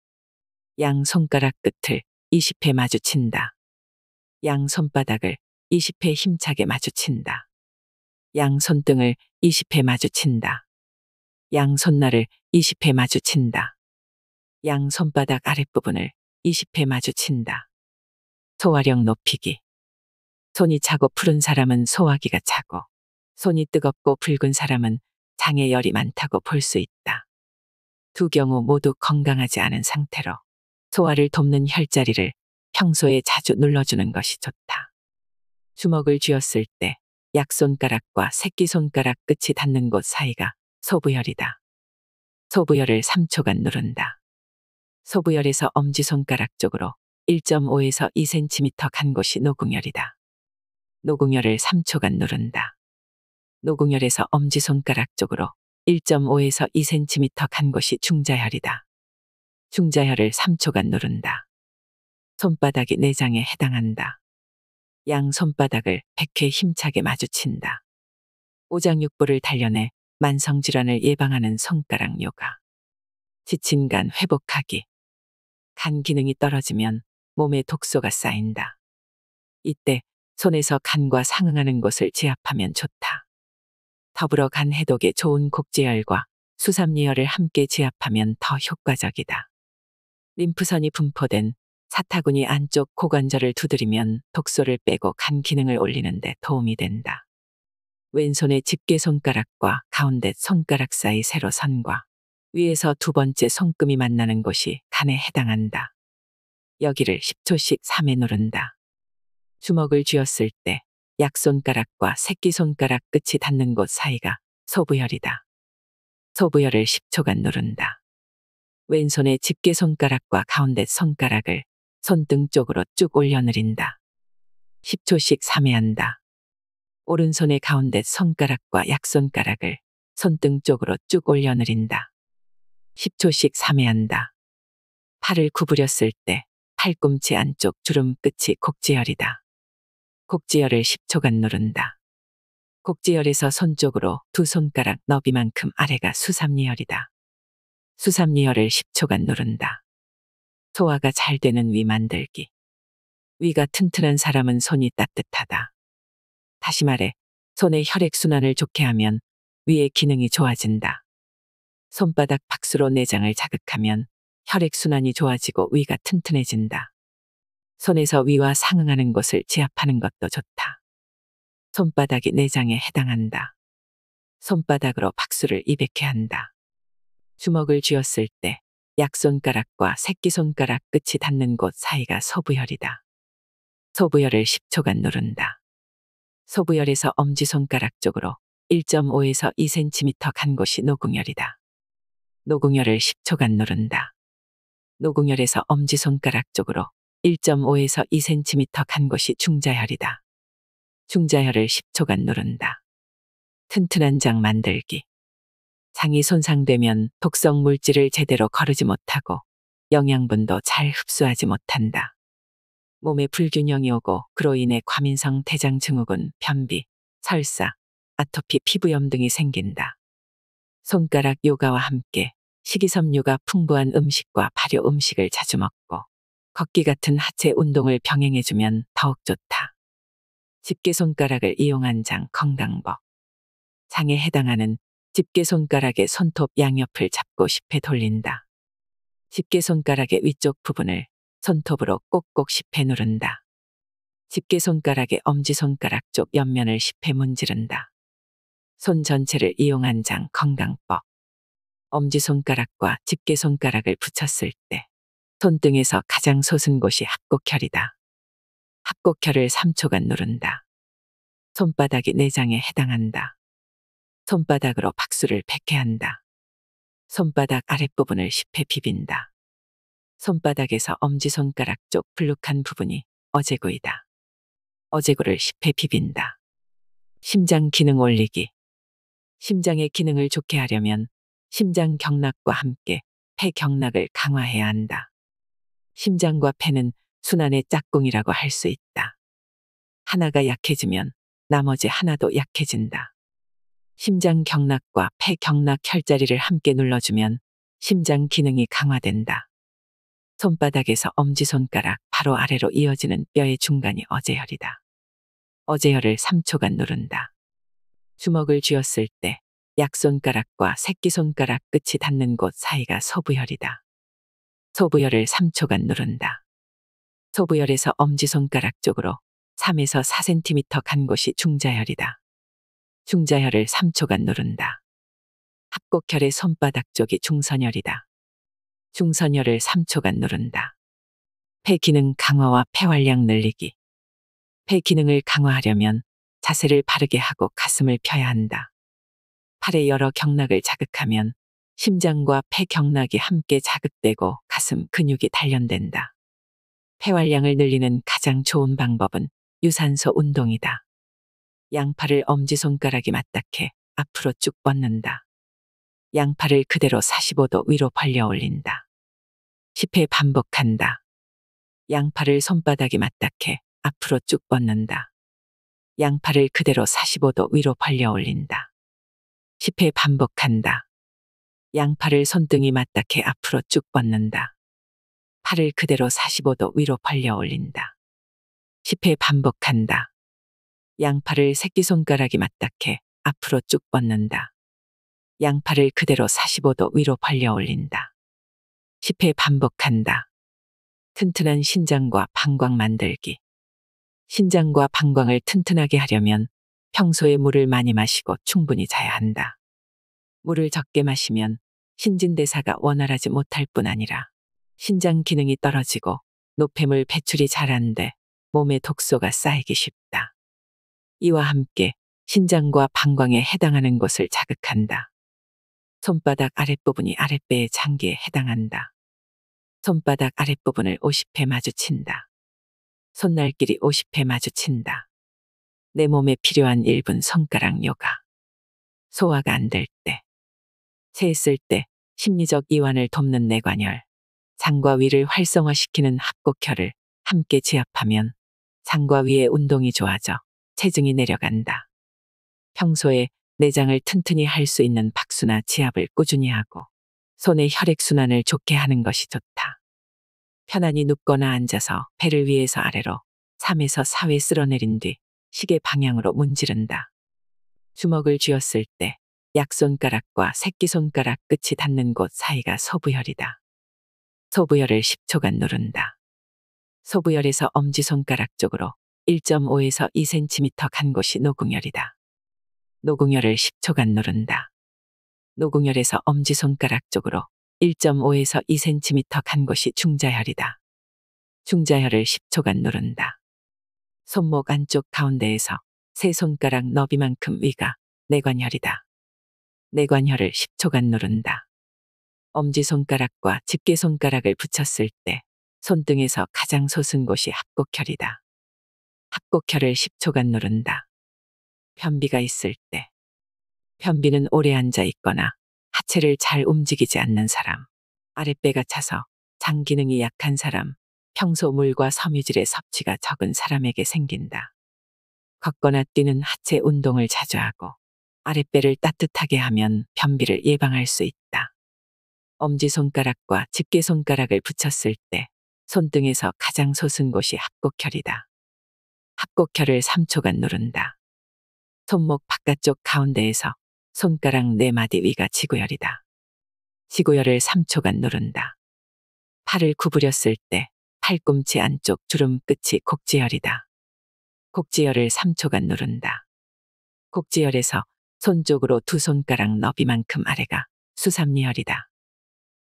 양 손가락 끝을 20회 마주친다. 양 손바닥을 20회 힘차게 마주친다. 양 손등을 20회 마주친다. 양 손날을 20회 마주친다. 양 손바닥 아랫부분을 20회 마주친다. 소화력 높이기. 손이 차고 푸른 사람은 소화기가 차고, 손이 뜨겁고 붉은 사람은 장에 열이 많다고 볼 수 있다. 두 경우 모두 건강하지 않은 상태로 소화를 돕는 혈자리를 평소에 자주 눌러주는 것이 좋다. 주먹을 쥐었을 때 약손가락과 새끼손가락 끝이 닿는 곳 사이가 소부혈이다. 소부혈을 3초간 누른다. 소부혈에서 엄지손가락 쪽으로 1.5에서 2cm 간 곳이 노궁혈이다. 노궁혈을 3초간 누른다. 노궁혈에서 엄지손가락 쪽으로 1.5에서 2cm 간 곳이 중자혈이다. 중자혈을 3초간 누른다. 손바닥이 내장에 해당한다. 양 손바닥을 100회 힘차게 마주친다. 오장육부를 단련해 만성질환을 예방하는 손가락 요가. 지친 간 회복하기. 간 기능이 떨어지면 몸에 독소가 쌓인다. 이때 손에서 간과 상응하는 곳을 지압하면 좋다. 더불어 간 해독에 좋은 곡지혈과 수삼리혈을 함께 지압하면 더 효과적이다. 림프선이 분포된 사타구니 안쪽 고관절을 두드리면 독소를 빼고 간 기능을 올리는 데 도움이 된다. 왼손의 집게손가락과 가운데 손가락 사이 세로선과 위에서 두 번째 손금이 만나는 곳이 간에 해당한다. 여기를 10초씩 3회 누른다. 주먹을 쥐었을 때 약손가락과 새끼손가락 끝이 닿는 곳 사이가 소부혈이다. 소부혈을 10초간 누른다. 왼손의 집게손가락과 가운데 손가락을 손등 쪽으로 쭉 올려 내린다. 10초씩 3회 한다. 오른손의 가운데 손가락과 약손가락을 손등 쪽으로 쭉 올려 내린다. 10초씩 3회 한다. 팔을 구부렸을 때 팔꿈치 안쪽 주름 끝이 곡지혈이다. 곡지혈을 10초간 누른다. 곡지열에서 손 쪽으로 두 손가락 너비만큼 아래가 수삼리혈이다. 수삼리혈을 10초간 누른다. 소화가 잘 되는 위 만들기. 위가 튼튼한 사람은 손이 따뜻하다. 다시 말해, 손의 혈액순환을 좋게 하면 위의 기능이 좋아진다. 손바닥 박수로 내장을 자극하면 혈액순환이 좋아지고 위가 튼튼해진다. 손에서 위와 상응하는 곳을 지압하는 것도 좋다. 손바닥이 내장에 해당한다. 손바닥으로 박수를 200회 한다. 주먹을 쥐었을 때 약손가락과 새끼손가락 끝이 닿는 곳 사이가 소부혈이다. 소부혈을 10초간 누른다. 소부혈에서 엄지손가락 쪽으로 1.5에서 2cm 간 곳이 노궁혈이다. 노궁혈을 10초간 누른다. 노궁혈에서 엄지손가락 쪽으로 1.5에서 2cm 간 곳이 중자혈이다. 중자혈을 10초간 누른다. 튼튼한 장 만들기. 장이 손상되면 독성 물질을 제대로 거르지 못하고 영양분도 잘 흡수하지 못한다. 몸에 불균형이 오고 그로 인해 과민성 대장 증후군, 변비, 설사, 아토피, 피부염 등이 생긴다. 손가락 요가와 함께 식이섬유가 풍부한 음식과 발효 음식을 자주 먹고 걷기 같은 하체 운동을 병행해주면 더욱 좋다. 집게손가락을 이용한 장 건강법. 장에 해당하는 집게손가락의 손톱 양옆을 잡고 10회 돌린다. 집게손가락의 위쪽 부분을 손톱으로 꼭꼭 10회 누른다. 집게손가락의 엄지손가락 쪽 옆면을 10회 문지른다. 손 전체를 이용한 장 건강법. 엄지손가락과 집게손가락을 붙였을 때 손등에서 가장 솟은 곳이 합곡혈이다. 합곡혈을 3초간 누른다. 손바닥이 내장에 해당한다. 손바닥으로 박수를 100회 한다. 손바닥 아랫부분을 10회 비빈다. 손바닥에서 엄지손가락 쪽 불룩한 부분이 어제구이다. 어제구를 10회 비빈다. 심장 기능 올리기. 심장의 기능을 좋게 하려면 심장 경락과 함께 폐 경락을 강화해야 한다. 심장과 폐는 순환의 짝꿍이라고 할 수 있다. 하나가 약해지면 나머지 하나도 약해진다. 심장 경락과 폐 경락 혈자리를 함께 눌러주면 심장 기능이 강화된다. 손바닥에서 엄지손가락 바로 아래로 이어지는 뼈의 중간이 어제혈이다. 어제혈을 3초간 누른다. 주먹을 쥐었을 때 약손가락과 새끼손가락 끝이 닿는 곳 사이가 소부혈이다. 소부혈을 3초간 누른다. 소부혈에서 엄지손가락 쪽으로 3에서 4cm 간 곳이 중자혈이다. 중자혈을 3초간 누른다. 합곡혈의 손바닥 쪽이 중선혈이다. 중선혈을 3초간 누른다. 폐 기능 강화와 폐활량 늘리기. 폐 기능을 강화하려면 자세를 바르게 하고 가슴을 펴야 한다. 팔의 여러 경락을 자극하면 심장과 폐 경락이 함께 자극되고 가슴 근육이 단련된다. 폐활량을 늘리는 가장 좋은 방법은 유산소 운동이다. 양팔을 엄지손가락이 맞닿게 앞으로 쭉 뻗는다. 양팔을 그대로 45도 위로 벌려 올린다. 10회 반복한다. 양팔을 손바닥이 맞닿게 앞으로 쭉 뻗는다. 양팔을 그대로 45도 위로 벌려 올린다. 10회 반복한다. 양팔을 손등이 맞닿게 앞으로 쭉 뻗는다. 팔을 그대로 45도 위로 벌려 올린다. 10회 반복한다. 양팔을 새끼손가락이 맞닿게 앞으로 쭉 뻗는다. 양팔을 그대로 45도 위로 벌려 올린다. 10회 반복한다. 튼튼한 신장과 방광 만들기. 신장과 방광을 튼튼하게 하려면 평소에 물을 많이 마시고 충분히 자야 한다. 물을 적게 마시면 신진대사가 원활하지 못할 뿐 아니라 신장 기능이 떨어지고 노폐물 배출이 잘 안 돼 몸에 독소가 쌓이기 쉽다. 이와 함께 신장과 방광에 해당하는 곳을 자극한다. 손바닥 아랫부분이 아랫배의 장기에 해당한다. 손바닥 아랫부분을 50회 마주친다. 손날끼리 50회 마주친다. 내 몸에 필요한 1분 손가락 요가. 소화가 안 될 때, 체했을 때 심리적 이완을 돕는 내관혈, 장과 위를 활성화시키는 합곡혈을 함께 지압하면 장과 위의 운동이 좋아져 체중이 내려간다. 평소에 내장을 튼튼히 할 수 있는 박수나 지압을 꾸준히 하고 손의 혈액순환을 좋게 하는 것이 좋다. 편안히 눕거나 앉아서 배를 위에서 아래로 3에서 4회 쓸어내린 뒤 시계 방향으로 문지른다. 주먹을 쥐었을 때 약손가락과 새끼손가락 끝이 닿는 곳 사이가 소부혈이다. 소부혈을 10초간 누른다. 소부혈에서 엄지손가락 쪽으로 1.5에서 2cm 간 곳이 노궁혈이다. 노궁혈을 10초간 누른다. 노궁혈에서 엄지손가락 쪽으로 1.5에서 2cm 간 곳이 중자혈이다. 중자혈을 10초간 누른다. 손목 안쪽 가운데에서 세 손가락 너비만큼 위가 내관혈이다. 내관혈을 10초간 누른다. 엄지손가락과 집게손가락을 붙였을 때 손등에서 가장 솟은 곳이 합곡혈이다. 합곡혈을 10초간 누른다. 변비가 있을 때. 변비는 오래 앉아 있거나 하체를 잘 움직이지 않는 사람, 아랫배가 차서 장 기능이 약한 사람, 평소 물과 섬유질의 섭취가 적은 사람에게 생긴다. 걷거나 뛰는 하체 운동을 자주 하고 아랫배를 따뜻하게 하면 변비를 예방할 수 있다. 엄지손가락과 집게손가락을 붙였을 때 손등에서 가장 솟은 곳이 합곡혈이다. 합곡혈을 3초간 누른다. 손목 바깥쪽 가운데에서 손가락 4마디 위가 지구혈이다. 지구혈을 3초간 누른다. 팔을 구부렸을 때 팔꿈치 안쪽 주름 끝이 곡지혈이다. 곡지혈을 3초간 누른다. 곡지혈에서 손 쪽으로 두 손가락 너비만큼 아래가 수삼리혈이다.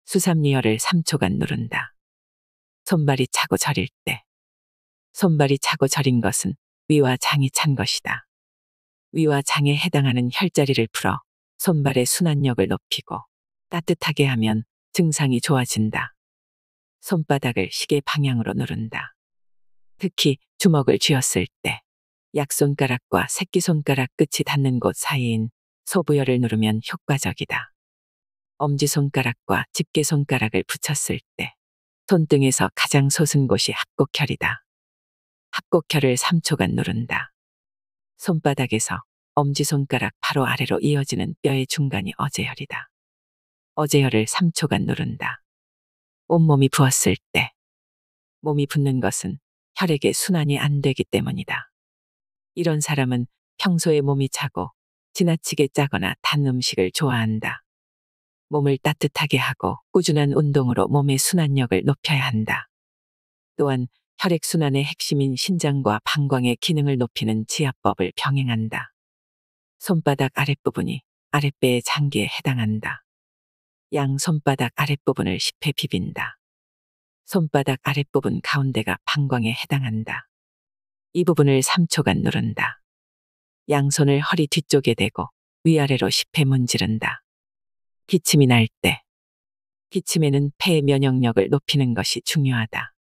수삼리혈을 3초간 누른다. 손발이 차고 저릴 때. 손발이 차고 저린 것은 위와 장이 찬 것이다. 위와 장에 해당하는 혈자리를 풀어 손발의 순환력을 높이고 따뜻하게 하면 증상이 좋아진다. 손바닥을 시계 방향으로 누른다. 특히 주먹을 쥐었을 때 약손가락과 새끼손가락 끝이 닿는 곳 사이인 소부혈을 누르면 효과적이다. 엄지손가락과 집게손가락을 붙였을 때 손등에서 가장 솟은 곳이 합곡혈이다. 합곡혈을 3초간 누른다. 손바닥에서 엄지손가락 바로 아래로 이어지는 뼈의 중간이 어제혈이다. 어제혈을 3초간 누른다. 온몸이 부었을 때. 몸이 붓는 것은 혈액의 순환이 안 되기 때문이다. 이런 사람은 평소에 몸이 차고 지나치게 짜거나 단 음식을 좋아한다. 몸을 따뜻하게 하고 꾸준한 운동으로 몸의 순환력을 높여야 한다. 또한 혈액순환의 핵심인 신장과 방광의 기능을 높이는 지압법을 병행한다. 손바닥 아랫부분이 아랫배의 장기에 해당한다. 양 손바닥 아랫부분을 10회 비빈다. 손바닥 아랫부분 가운데가 방광에 해당한다. 이 부분을 3초간 누른다. 양손을 허리 뒤쪽에 대고 위아래로 10회 문지른다. 기침이 날 때. 기침에는 폐의 면역력을 높이는 것이 중요하다.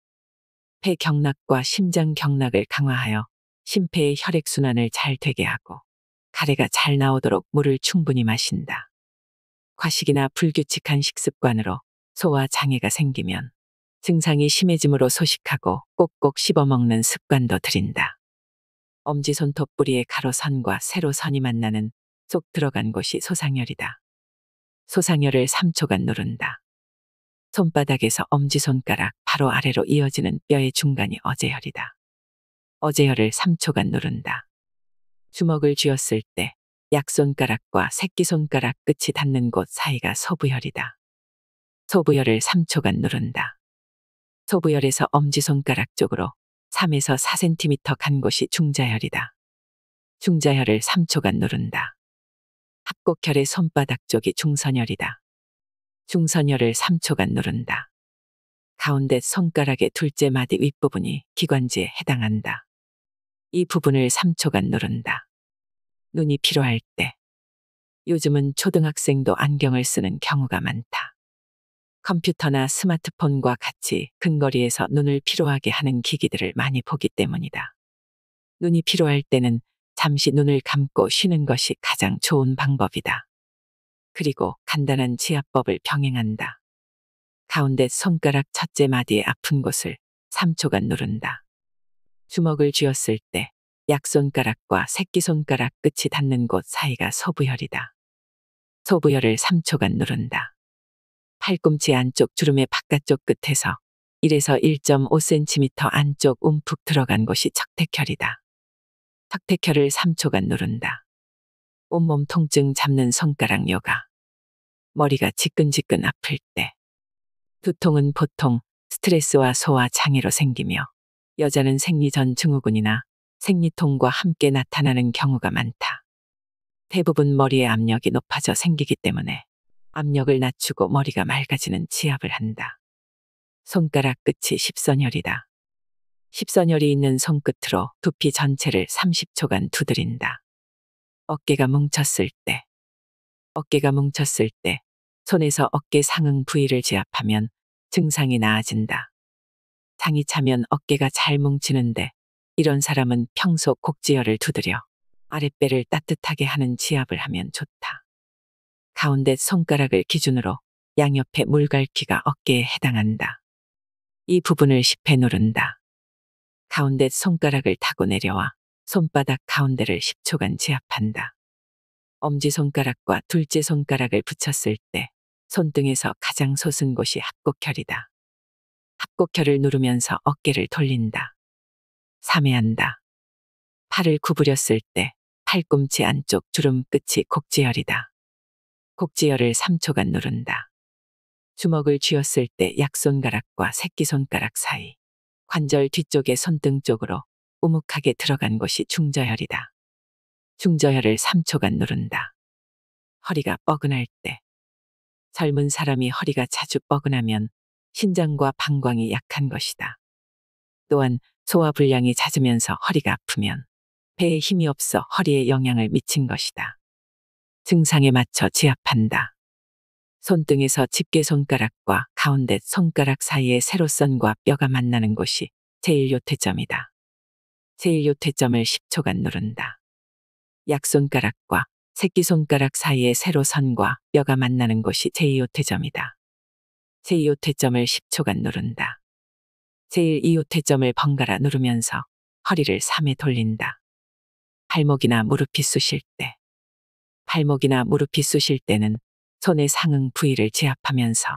폐 경락과 심장 경락을 강화하여 심폐의 혈액순환을 잘 되게 하고 가래가 잘 나오도록 물을 충분히 마신다. 과식이나 불규칙한 식습관으로 소화 장애가 생기면 증상이 심해지므로 소식하고 꼭꼭 씹어먹는 습관도 들인다. 엄지손톱 뿌리의 가로선과 세로선이 만나는 쏙 들어간 곳이 소상혈이다. 소상혈을 3초간 누른다. 손바닥에서 엄지손가락 바로 아래로 이어지는 뼈의 중간이 어제혈이다. 어제혈을 3초간 누른다. 주먹을 쥐었을 때 약손가락과 새끼손가락 끝이 닿는 곳 사이가 소부혈이다. 소부혈을 3초간 누른다. 소부혈에서 엄지손가락 쪽으로 3에서 4cm 간 곳이 중자혈이다. 중자혈을 3초간 누른다. 합곡혈의 손바닥 쪽이 중선혈이다. 중선혈을 3초간 누른다. 가운데 손가락의 둘째 마디 윗부분이 기관지에 해당한다. 이 부분을 3초간 누른다. 눈이 피로할 때. 요즘은 초등학생도 안경을 쓰는 경우가 많다. 컴퓨터나 스마트폰과 같이 근거리에서 눈을 피로하게 하는 기기들을 많이 보기 때문이다. 눈이 피로할 때는 잠시 눈을 감고 쉬는 것이 가장 좋은 방법이다. 그리고 간단한 지압법을 병행한다. 가운데 손가락 첫째 마디의 아픈 곳을 3초간 누른다. 주먹을 쥐었을 때 약손가락과 새끼손가락 끝이 닿는 곳 사이가 소부혈이다. 소부혈을 3초간 누른다. 팔꿈치 안쪽 주름의 바깥쪽 끝에서 1에서 1.5cm 안쪽 움푹 들어간 곳이 척택혈이다. 척택혈을 3초간 누른다. 온몸 통증 잡는 손가락 요가. 머리가 지끈지끈 아플 때. 두통은 보통 스트레스와 소화 장애로 생기며 여자는 생리 전 증후군이나 생리통과 함께 나타나는 경우가 많다. 대부분 머리의 압력이 높아져 생기기 때문에 압력을 낮추고 머리가 맑아지는 지압을 한다. 손가락 끝이 십선혈이다. 십선혈이 있는 손끝으로 두피 전체를 30초간 두드린다. 어깨가 뭉쳤을 때. 어깨가 뭉쳤을 때 손에서 어깨 상응 부위를 지압하면 증상이 나아진다. 장이 차면 어깨가 잘 뭉치는데 이런 사람은 평소 곡지혈을 두드려 아랫배를 따뜻하게 하는 지압을 하면 좋다. 가운데 손가락을 기준으로 양옆에 물갈퀴가 어깨에 해당한다. 이 부분을 10회 누른다. 가운데 손가락을 타고 내려와 손바닥 가운데를 10초간 지압한다. 엄지손가락과 둘째 손가락을 붙였을 때 손등에서 가장 솟은 곳이 합곡혈이다. 합곡혈을 누르면서 어깨를 돌린다. 3회 한다. 팔을 구부렸을 때 팔꿈치 안쪽 주름 끝이 곡지혈이다. 곡지혈을 3초간 누른다. 주먹을 쥐었을 때 약손가락과 새끼손가락 사이, 관절 뒤쪽의 손등 쪽으로 우묵하게 들어간 곳이 중저혈이다. 중저혈을 3초간 누른다. 허리가 뻐근할 때. 젊은 사람이 허리가 자주 뻐근하면 신장과 방광이 약한 것이다. 또한 소화불량이 잦으면서 허리가 아프면 배에 힘이 없어 허리에 영향을 미친 것이다. 증상에 맞춰 지압한다. 손등에서 집게손가락과 가운데 손가락 사이의 세로선과 뼈가 만나는 곳이 제1요퇴점이다. 제1요퇴점을 10초간 누른다. 약손가락과 새끼손가락 사이의 세로선과 뼈가 만나는 곳이 제2요퇴점이다. 제2요퇴점을 10초간 누른다. 제1, 2요퇴점을 번갈아 누르면서 허리를 3회 돌린다. 발목이나 무릎이 쑤실 때. 발목이나 무릎이 쑤실 때는 손의 상응 부위를 지압하면서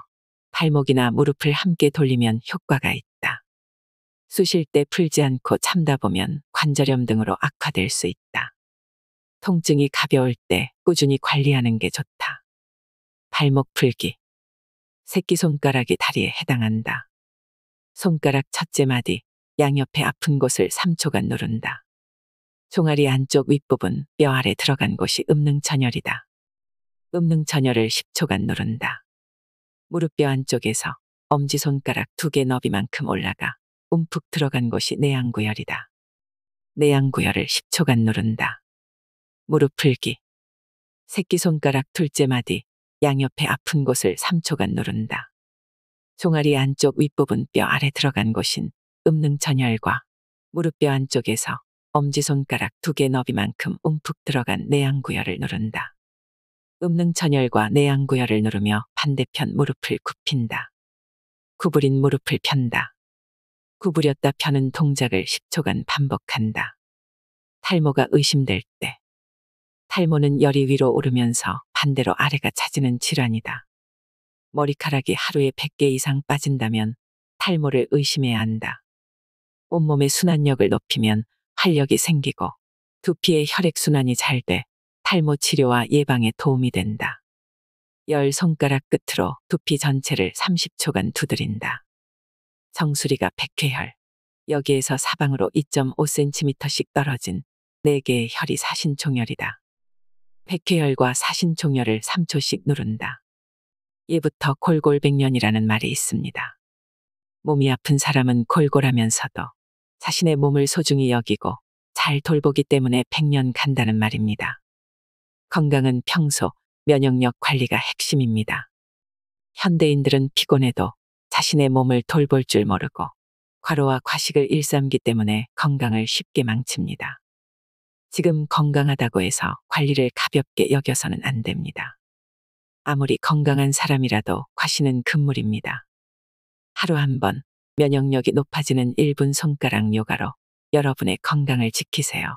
발목이나 무릎을 함께 돌리면 효과가 있다. 쑤실 때 풀지 않고 참다 보면 관절염 등으로 악화될 수 있다. 통증이 가벼울 때 꾸준히 관리하는 게 좋다. 발목 풀기. 새끼손가락이 다리에 해당한다. 손가락 첫째 마디, 양옆에 아픈 곳을 3초간 누른다. 종아리 안쪽 윗부분 뼈 아래 들어간 곳이 음능천혈이다. 음능천혈을 10초간 누른다. 무릎뼈 안쪽에서 엄지손가락 2개 너비만큼 올라가 움푹 들어간 곳이 내양구혈이다. 내양구혈을 10초간 누른다. 무릎 풀기. 새끼손가락 둘째 마디, 양옆에 아픈 곳을 3초간 누른다. 종아리 안쪽 윗부분 뼈 아래 들어간 곳인 음능천혈과 무릎뼈 안쪽에서 엄지손가락 2개 너비만큼 움푹 들어간 내양구혈을 누른다. 음능천혈과 내양구혈을 누르며 반대편 무릎을 굽힌다. 구부린 무릎을 편다. 구부렸다 펴는 동작을 10초간 반복한다. 탈모가 의심될 때. 탈모는 열이 위로 오르면서 반대로 아래가 차지는 질환이다. 머리카락이 하루에 100개 이상 빠진다면 탈모를 의심해야 한다. 온몸의 순환력을 높이면 활력이 생기고 두피의 혈액순환이 잘 돼 탈모 치료와 예방에 도움이 된다. 10손가락 끝으로 두피 전체를 30초간 두드린다. 정수리가 백회혈. 여기에서 사방으로 2.5cm씩 떨어진 4개의 혈이 사신총혈이다. 백회혈과 사신총혈을 3초씩 누른다. 예부터 골골백년이라는 말이 있습니다. 몸이 아픈 사람은 골골하면서도 자신의 몸을 소중히 여기고 잘 돌보기 때문에 100년 간다는 말입니다. 건강은 평소 면역력 관리가 핵심입니다. 현대인들은 피곤해도 자신의 몸을 돌볼 줄 모르고 과로와 과식을 일삼기 때문에 건강을 쉽게 망칩니다. 지금 건강하다고 해서 관리를 가볍게 여겨서는 안 됩니다. 아무리 건강한 사람이라도 과시는 금물입니다. 하루 한 번 면역력이 높아지는 1분 손가락 요가로 여러분의 건강을 지키세요.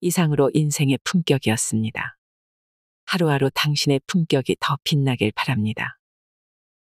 이상으로 인생의 품격이었습니다. 하루하루 당신의 품격이 더 빛나길 바랍니다.